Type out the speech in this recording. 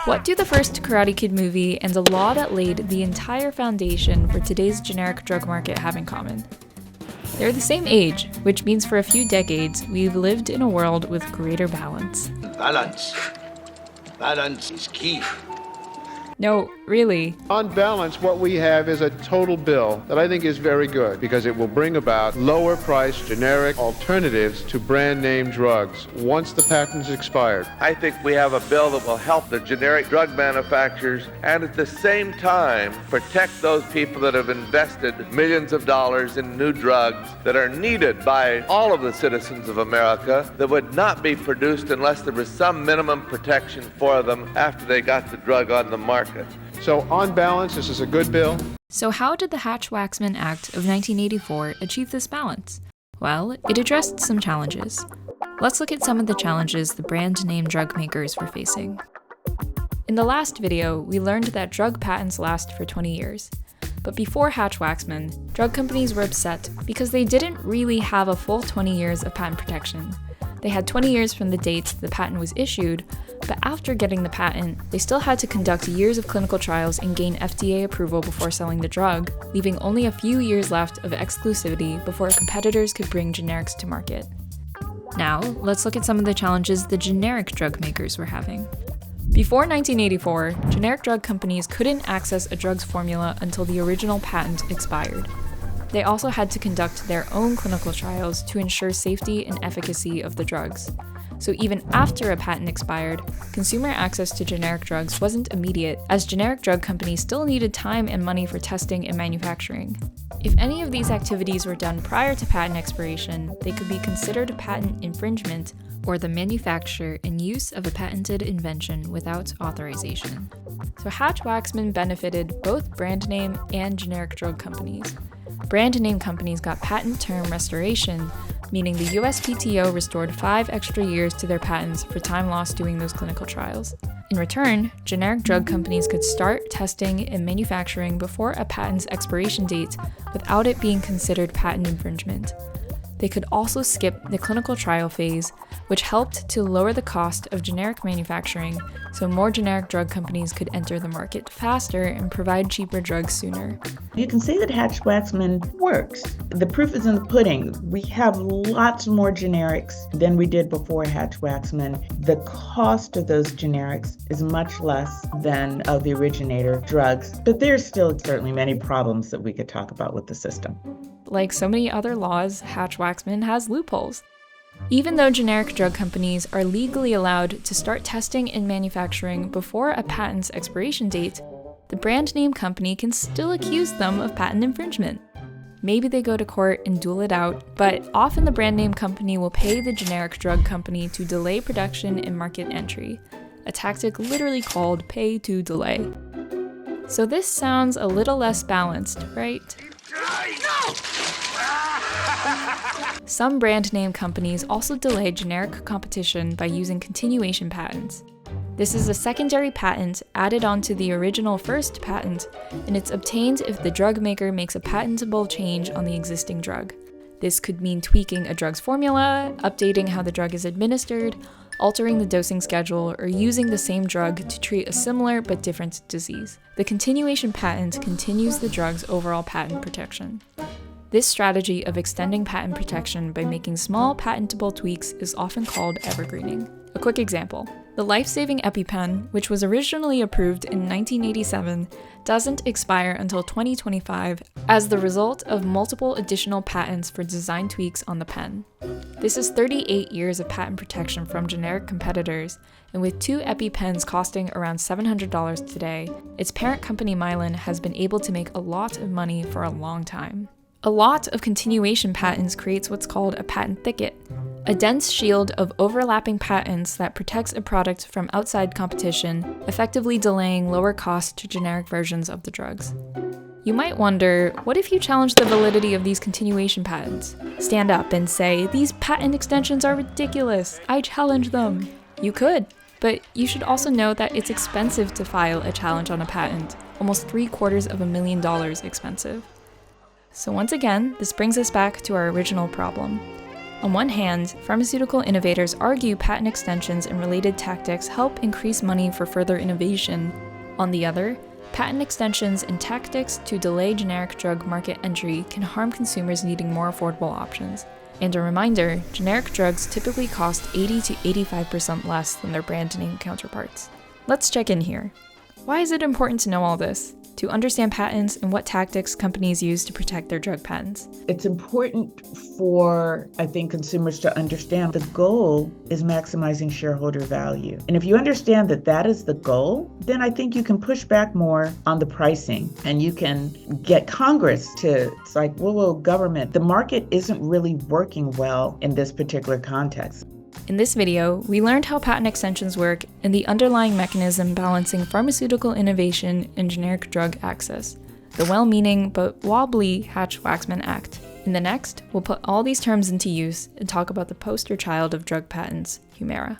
What do the first Karate Kid movie and the law that laid the entire foundation for today's generic drug market have in common? They're the same age, which means for a few decades, we've lived in a world with greater balance. Balance. Balance is key. No, really. On balance, what we have is a total bill that I think is very good because it will bring about lower priced generic alternatives to brand name drugs once the patent's expired. I think we have a bill that will help the generic drug manufacturers and at the same time protect those people that have invested millions of dollars in new drugs that are needed by all of the citizens of America that would not be produced unless there was some minimum protection for them after they got the drug on the market. So on balance, this is a good bill. So how did the Hatch-Waxman Act of 1984 achieve this balance? Well, it addressed some challenges. Let's look at some of the challenges the brand name drug makers were facing. In the last video, we learned that drug patents last for 20 years. But before Hatch-Waxman, drug companies were upset because they didn't really have a full 20 years of patent protection. They had 20 years from the date the patent was issued, but after getting the patent, they still had to conduct years of clinical trials and gain FDA approval before selling the drug, leaving only a few years left of exclusivity before competitors could bring generics to market. Now, let's look at some of the challenges the generic drug makers were having. Before 1984, generic drug companies couldn't access a drug's formula until the original patent expired. They also had to conduct their own clinical trials to ensure safety and efficacy of the drugs. So even after a patent expired, consumer access to generic drugs wasn't immediate, as generic drug companies still needed time and money for testing and manufacturing. If any of these activities were done prior to patent expiration, they could be considered patent infringement or the manufacture and use of a patented invention without authorization. So Hatch-Waxman benefited both brand name and generic drug companies. Brand name companies got patent term restoration, meaning the USPTO restored 5 extra years to their patents for time lost doing those clinical trials. In return, generic drug companies could start testing and manufacturing before a patent's expiration date without it being considered patent infringement. They could also skip the clinical trial phase, which helped to lower the cost of generic manufacturing so more generic drug companies could enter the market faster and provide cheaper drugs sooner. You can see that Hatch-Waxman works. The proof is in the pudding. We have lots more generics than we did before Hatch-Waxman. The cost of those generics is much less than of the originator drugs, but there's still certainly many problems that we could talk about with the system. Like so many other laws, Hatch-Waxman has loopholes. Even though generic drug companies are legally allowed to start testing and manufacturing before a patent's expiration date, the brand name company can still accuse them of patent infringement. Maybe they go to court and duel it out, but often the brand name company will pay the generic drug company to delay production and market entry, a tactic literally called pay to delay. So this sounds a little less balanced, right? Some brand name companies also delay generic competition by using continuation patents. This is a secondary patent added onto the original first patent, and it's obtained if the drug maker makes a patentable change on the existing drug. This could mean tweaking a drug's formula, updating how the drug is administered, altering the dosing schedule, or using the same drug to treat a similar but different disease. The continuation patent continues the drug's overall patent protection. This strategy of extending patent protection by making small patentable tweaks is often called evergreening. A quick example. The life-saving EpiPen, which was originally approved in 1987, doesn't expire until 2025 as the result of multiple additional patents for design tweaks on the pen. This is 38 years of patent protection from generic competitors, and with 2 EpiPens costing around $700 today, its parent company Mylan has been able to make a lot of money for a long time. A lot of continuation patents creates what's called a patent thicket, a dense shield of overlapping patents that protects a product from outside competition, effectively delaying lower cost to generic versions of the drugs. You might wonder, what if you challenge the validity of these continuation patents? Stand up and say, these patent extensions are ridiculous, I challenge them. You could, but you should also know that it's expensive to file a challenge on a patent, almost $750,000 expensive. So once again, this brings us back to our original problem. On one hand, pharmaceutical innovators argue patent extensions and related tactics help increase money for further innovation. On the other, patent extensions and tactics to delay generic drug market entry can harm consumers needing more affordable options. And a reminder, generic drugs typically cost 80 to 85% less than their brand name counterparts. Let's check in here. Why is it important to know all this? To understand patents and what tactics companies use to protect their drug patents? It's important for, I think, consumers to understand the goal is maximizing shareholder value. And if you understand that that is the goal, then I think you can push back more on the pricing and you can get Congress to, it's like, whoa, government, the market isn't really working well in this particular context. In this video, we learned how patent extensions work and the underlying mechanism balancing pharmaceutical innovation and generic drug access, the well-meaning but wobbly Hatch-Waxman Act. In the next, we'll put all these terms into use and talk about the poster child of drug patents, Humira.